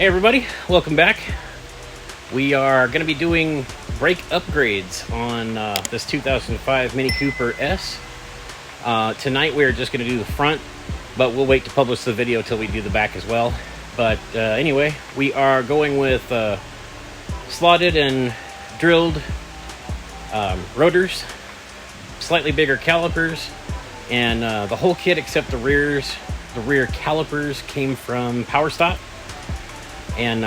Hey everybody, welcome back. We are going to be doing brake upgrades on this 2005 Mini Cooper S. Tonight we're just going to do the front, but we'll wait to publish the video till we do the back as well. But anyway, we are going with slotted and drilled rotors, slightly bigger calipers, and the whole kit except the rear calipers came from PowerStop. And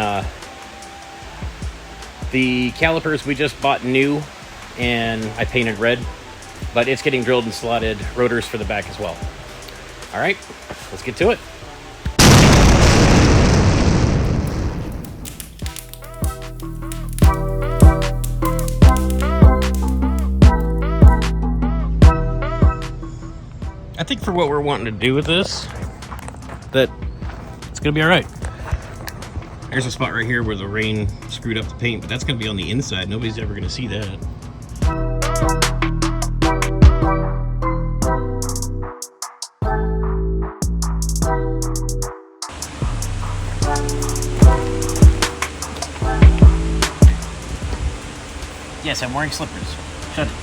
the calipers we just bought new, and I painted red, but it's getting drilled and slotted rotors for the back as well. All right, let's get to it. I think for what we're wanting to do with this, that it's gonna be all right. There's a spot right here where the rain screwed up the paint, but that's going to be on the inside. Nobody's ever going to see that. Yes, I'm wearing slippers. Shut it.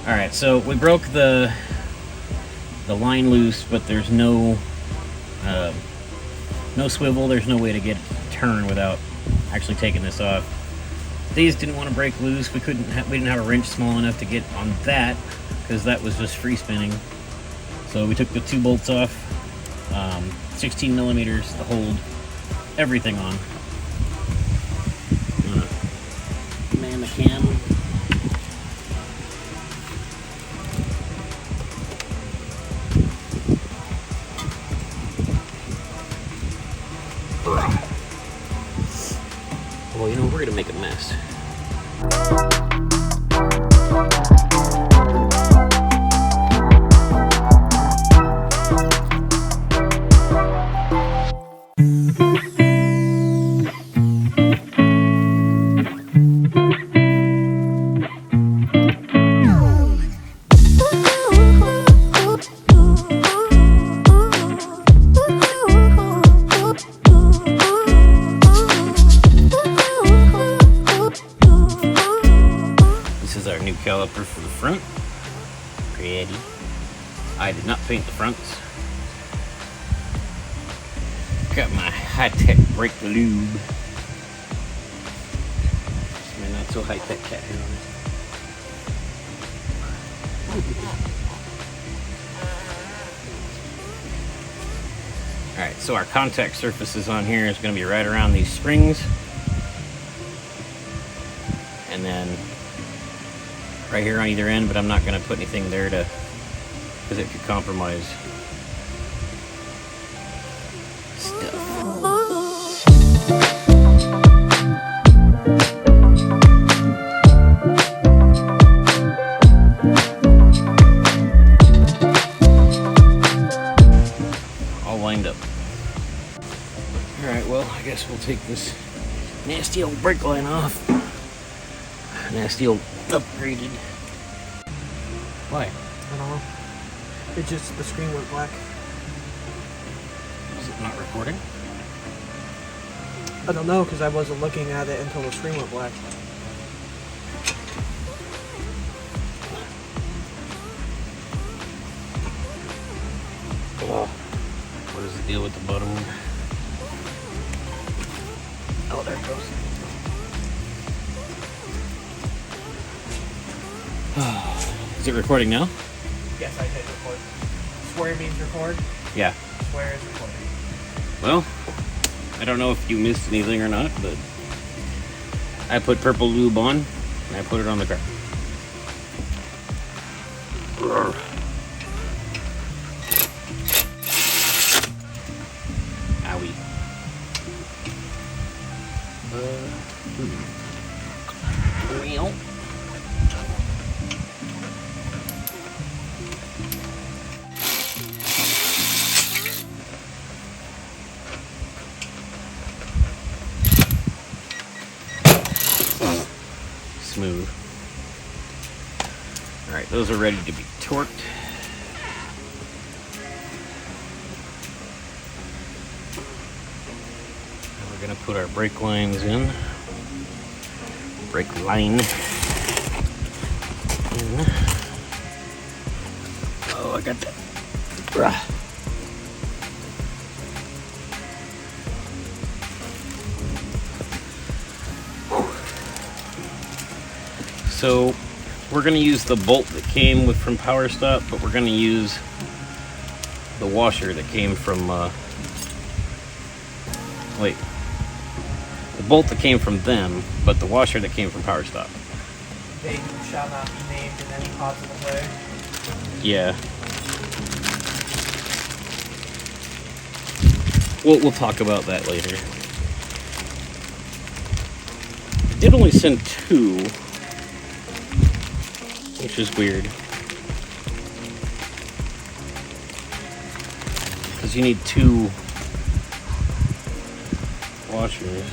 Alright, so we broke the line loose, but there's no swivel. There's no way to get it to turn without actually taking this off. These didn't want to break loose. We didn't have a wrench small enough to get on that because that was just free spinning. So we took the two bolts off, 16 millimeters to hold everything on. Man the cam. Well, you know, we're gonna make a mess. Our new caliper for the front. Pretty. I did not paint the fronts. Got my high-tech brake lube. My not so high-tech cat hair on it. Alright, so our contact surfaces on here is going to be right around these springs. And then right here on either end, but I'm not going to put anything there because it could compromise stuff. All lined up. Alright, well, I guess we'll take this nasty old brake line off. Nasty old upgraded. Why? I don't know. It just, the screen went black. Is it not recording? I don't know, because I wasn't looking at it until the screen went black. Oh, what is the deal with the bottom one? Oh, there it goes. Is it recording now? Yes, I hit record. Swear means record. Yeah. Swear is recording. Well, I don't know if you missed anything or not, but I put purple lube on and I put it on the car. Owie. Well. Smooth. Alright, those are ready to be torqued. Now we're going to put our brake lines in. Brake line in. Oh, I got that. So we're going to use the bolt that came from PowerStop, but we're going to use the washer that came from, the bolt that came from them, but the washer that came from PowerStop. They shall not be named in any positive way. Yeah. We'll talk about that later. I did only send 2. Which is weird. Because you need 2 washers.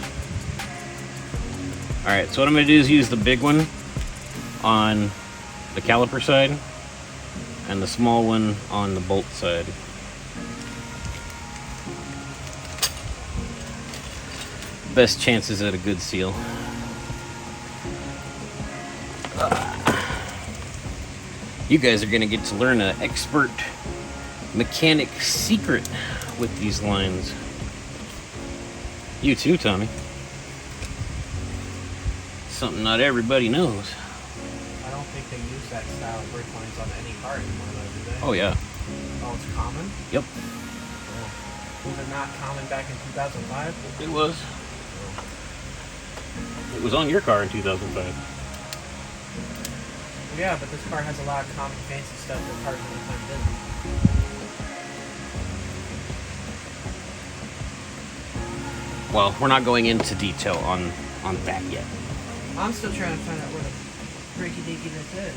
Alright, so what I'm going to do is use the big one on the caliper side and the small one on the bolt side. Best chances at a good seal. You guys are going to get to learn an expert mechanic secret with these lines. You too, Tommy. Something not everybody knows. I don't think they use that style of brake lines on any car anymore, though, do they? Oh, yeah. Oh, it's common? Yep. Oh. Was it not common back in 2005? It was. It was on your car in 2005. Yeah, but this car has a lot of common fancy stuff that cars at the time didn't. Well, we're not going into detail on that yet. I'm still trying to find out where the breaky deaky this is.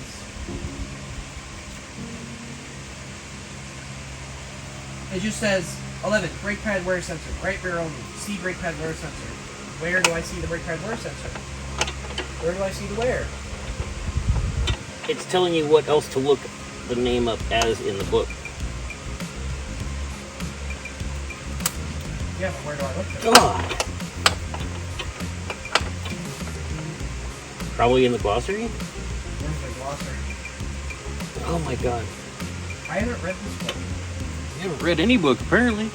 It just says 11 brake pad wear sensor, right rear only. See brake pad wear sensor. Where do I see the brake pad wear sensor? Where do I see the wear? It's telling you what else to look the name up as in the book. Yeah, but where do I look for it? God. Probably in the glossary? Where's the glossary? Oh my god. I haven't read this book. You haven't read any book, apparently.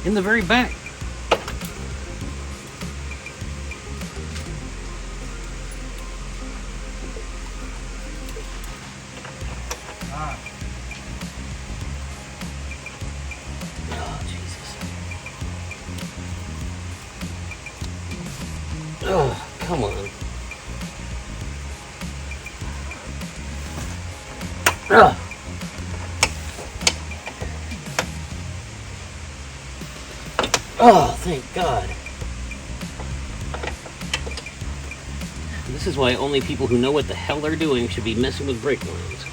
In the very back. Ah. Oh, Jesus. Oh, come on. Ugh. Oh, thank God. This is why only people who know what the hell they're doing should be messing with brake lines.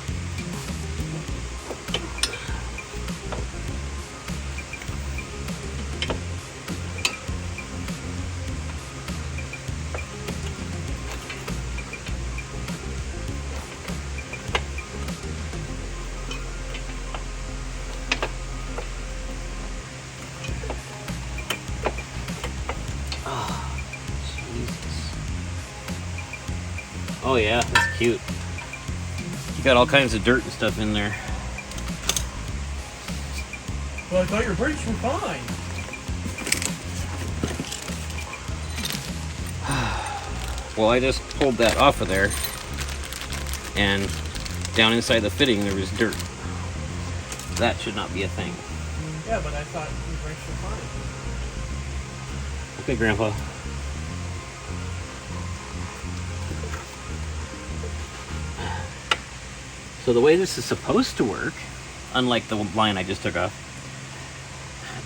Oh yeah, that's cute. You got all kinds of dirt and stuff in there. Well, I thought your brakes were fine. Well, I just pulled that off of there, and down inside the fitting there was dirt. That should not be a thing. Yeah, but I thought your brakes were fine. Okay, Grandpa. So the way this is supposed to work, unlike the line I just took off,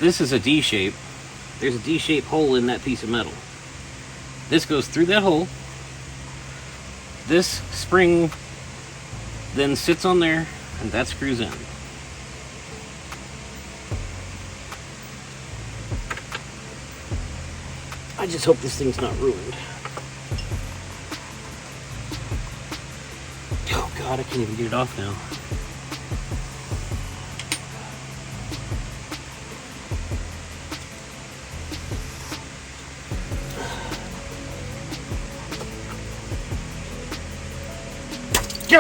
this is a D shape. There's a D-shaped hole in that piece of metal. This goes through that hole. This spring then sits on there, and that screws in. I just hope this thing's not ruined. Oh God, I can't even get it off now.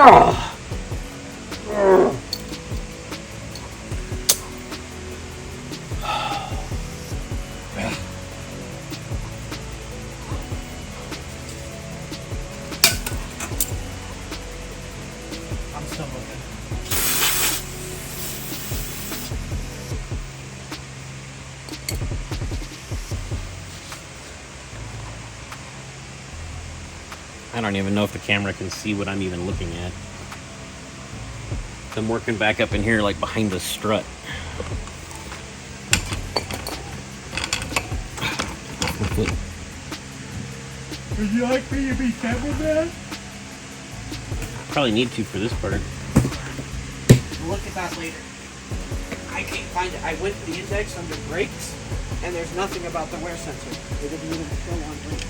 Ah! I'm still looking. I don't even know if the camera can see what I'm even looking at. I'm working back up in here like behind the strut. Would you like me to be cameraman? Probably need to for this part. We'll look at that later. I can't find it. I went to the index under brakes, and there's nothing about the wear sensor. They didn't even show on brake.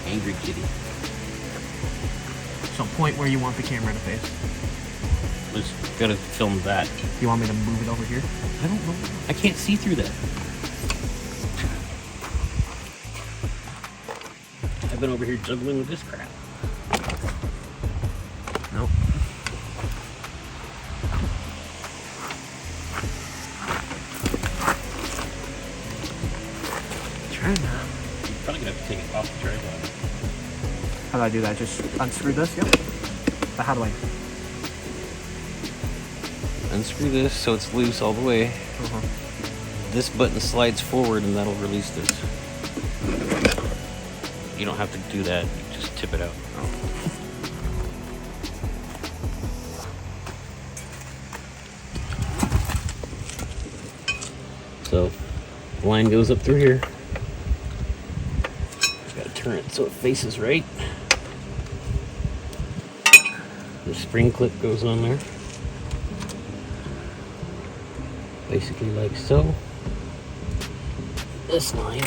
Angry kitty. So point where you want the camera to face. Just gotta film that. You want me to move it over here? I don't know. I can't see through that. I've been over here juggling with this crap. Nope. Try now. You're probably gonna have to take it off the tripod. How do I do that? Just unscrew this? Yep. But how do I? Unscrew this so it's loose all the way. Uh-huh. This button slides forward and that'll release this. You don't have to do that, you just tip it out. So, the line goes up through here. Gotta turn it so it faces right. The spring clip goes on there. Basically like so. This line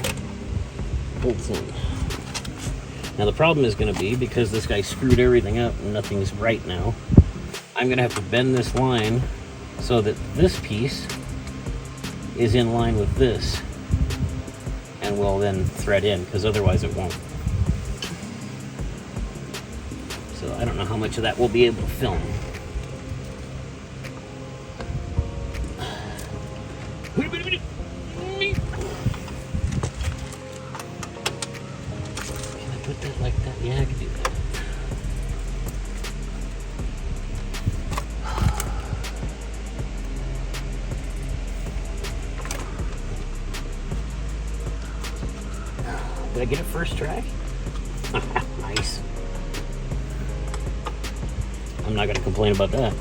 bolts in. Now the problem is going to be, because this guy screwed everything up and nothing's right now, I'm going to have to bend this line so that this piece is in line with this and will then thread in, because otherwise it won't. So I don't know how much of that we'll be able to film. Put that like that? Yeah, I can do that. Did I get it first try? Nice. I'm not going to complain about that.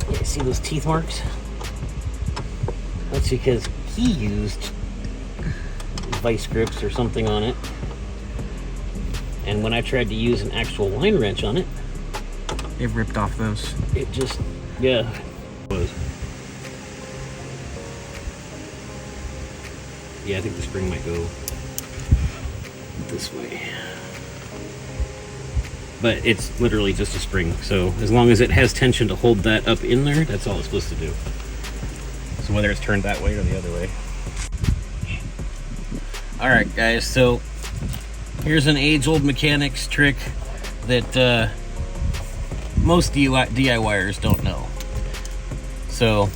Yeah, see those teeth marks? That's because he used vice grips or something on it, and when I tried to use an actual line wrench on it, It ripped off those. it just, yeah, was. Yeah, I think the spring might go this way, but it's literally just a spring, so as long as it has tension to hold that up in there, that's all it's supposed to do. So whether it's turned that way or the other way. Alright guys, so here's an age-old mechanics trick that most DIYers don't know. So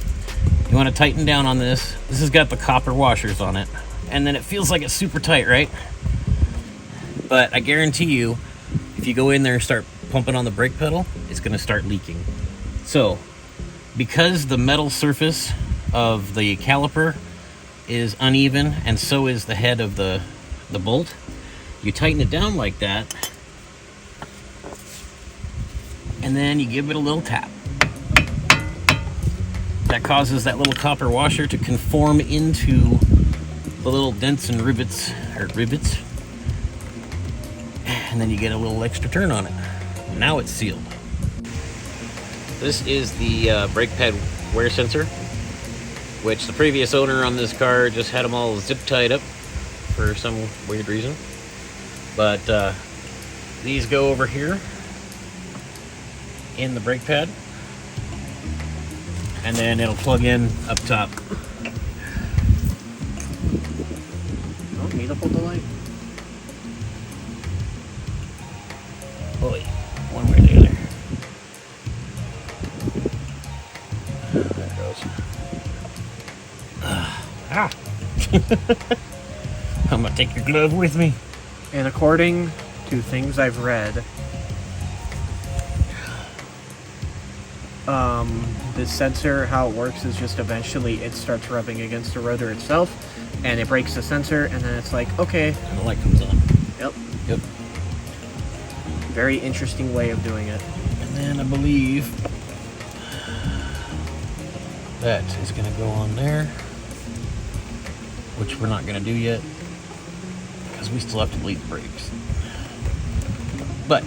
you want to tighten down on this. This has got the copper washers on it, and then it feels like it's super tight, right? But I guarantee you, if you go in there and start pumping on the brake pedal, it's going to start leaking. So because the metal surface of the caliper is uneven, and so is the head of the bolt. You tighten it down like that, and then you give it a little tap. That causes that little copper washer to conform into the little dents and rivets, and then you get a little extra turn on it. Now it's sealed. This is the brake pad wear sensor, which the previous owner on this car just had them all zip tied up for some weird reason. But these go over here in the brake pad, and then it'll plug in up top. Oh, need to hold the light. Oh, wait. One way or the other. There it goes. I'm gonna take your glove with me. And according to things I've read, this sensor, how it works is just eventually it starts rubbing against the rotor itself, and it breaks the sensor, and then it's like, okay. And the light comes on. Yep. Yep. Very interesting way of doing it. And then I believe that is going to go on there, which we're not going to do yet because we still have to bleed the brakes. But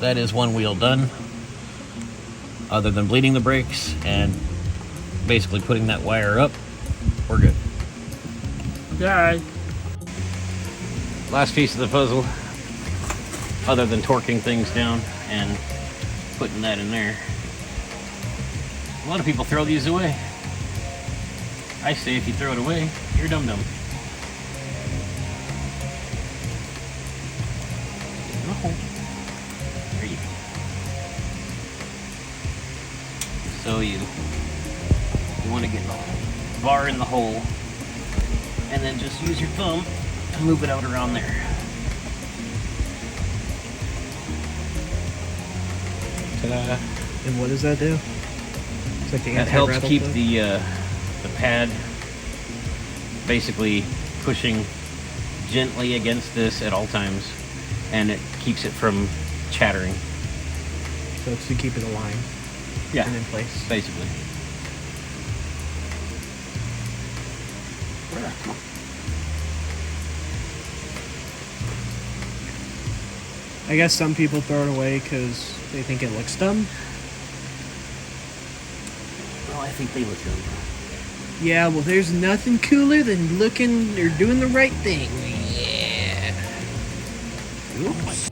that is one wheel done, other than bleeding the brakes and basically putting that wire up. We're good. Okay. Last piece of the puzzle, other than torquing things down and putting that in there. A lot of people throw these away. I say if you throw it away, you're dum-dum. There you go. So you want to get the bar in the hole, and then just use your thumb to move it out around there. Ta-da. And what does that do? It's like the That helps anti-rattle keep thing? the pad basically pushing gently against this at all times, and it keeps it from chattering. So it's to keep it aligned. Yeah, And in place. basically. I guess some people throw it away because they think it looks dumb. Well, I think they look dumb. Yeah, well, there's nothing cooler than looking or doing the right thing. Yeah. Oops.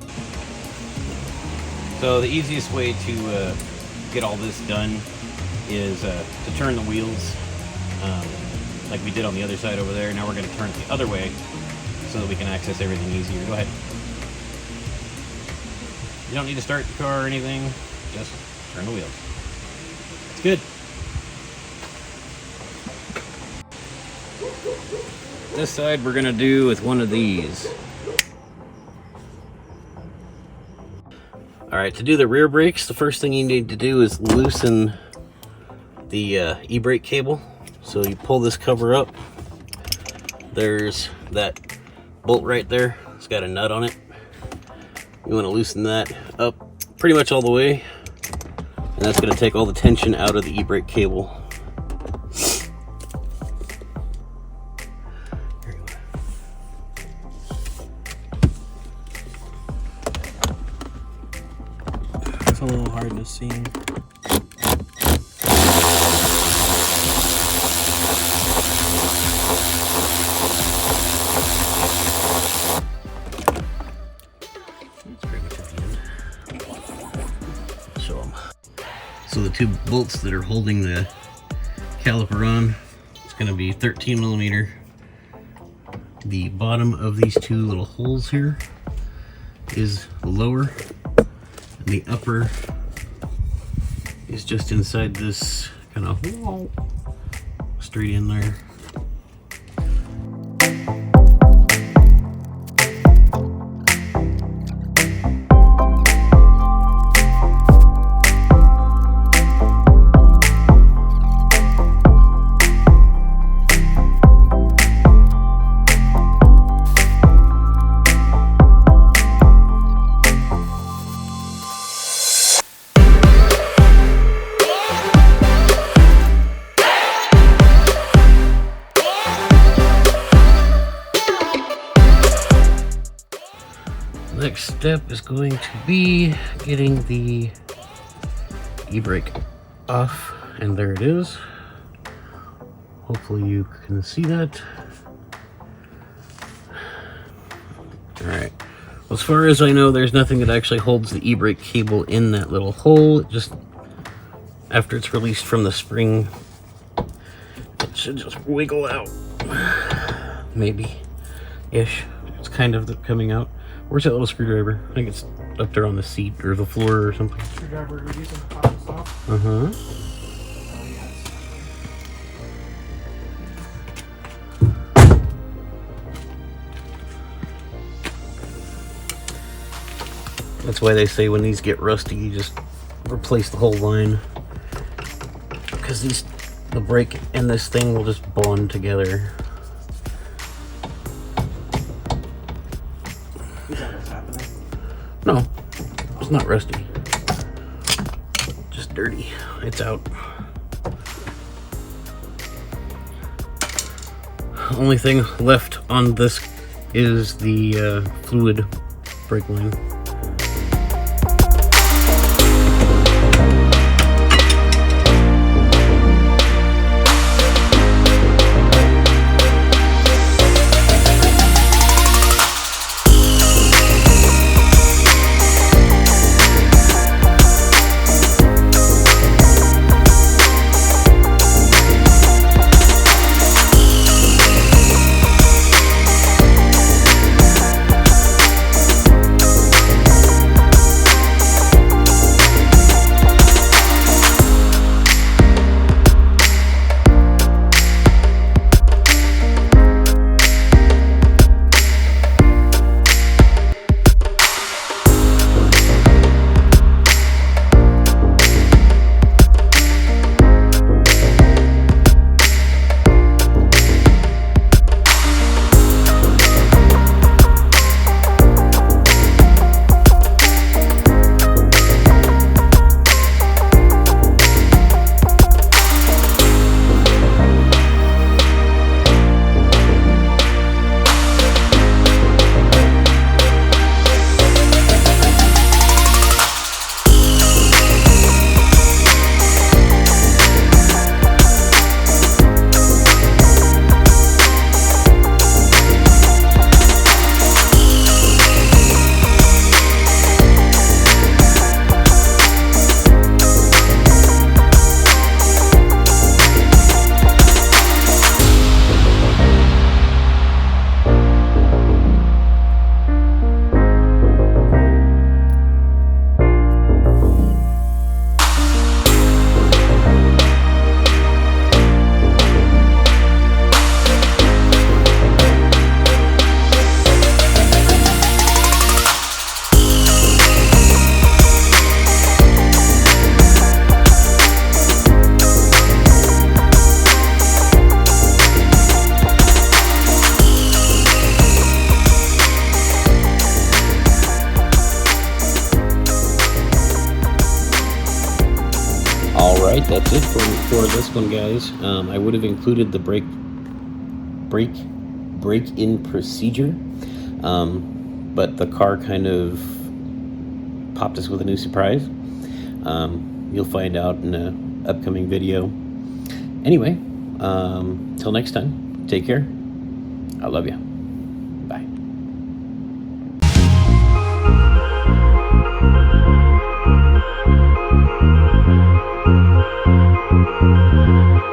So the easiest way to get all this done is to turn the wheels like we did on the other side over there. Now we're going to turn it the other way so that we can access everything easier. Go ahead. You don't need to start the car or anything. Just turn the wheels. It's good. This side we're going to do with one of these. Alright, to do the rear brakes, the first thing you need to do is loosen the e-brake cable. So you pull this cover up. There's that bolt right there. It's got a nut on it. You want to loosen that up pretty much all the way. And that's going to take all the tension out of the e-brake cable. It's a little hard to see. So the two bolts that are holding the caliper on, it's going to be 13 millimeter. The bottom of these two little holes here is lower, and the upper is just inside this kind of hole, straight in there. Next step is going to be getting the e-brake off, and there it is. Hopefully you can see that. Alright, as far as I know, there's nothing that actually holds the e-brake cable in that little hole. It just, after it's released from the spring, it should just wiggle out. Maybe-ish. It's kind of coming out. Where's that little screwdriver? I think it's up there on the seat or the floor or something. Screwdriver we're using for PowerStop. Uh-huh. Oh, yes. That's why they say when these get rusty, you just replace the whole line. Because the brake and this thing will just bond together. Is that what's happening? No, it's not rusty. Just dirty. It's out. Only thing left on this is the fluid brake line. Alright, that's it for this one, guys. I would have included the break-in procedure, but the car kind of popped us with a new surprise. You'll find out in an upcoming video. Anyway, till next time, take care. I love you. Bye. Thank you.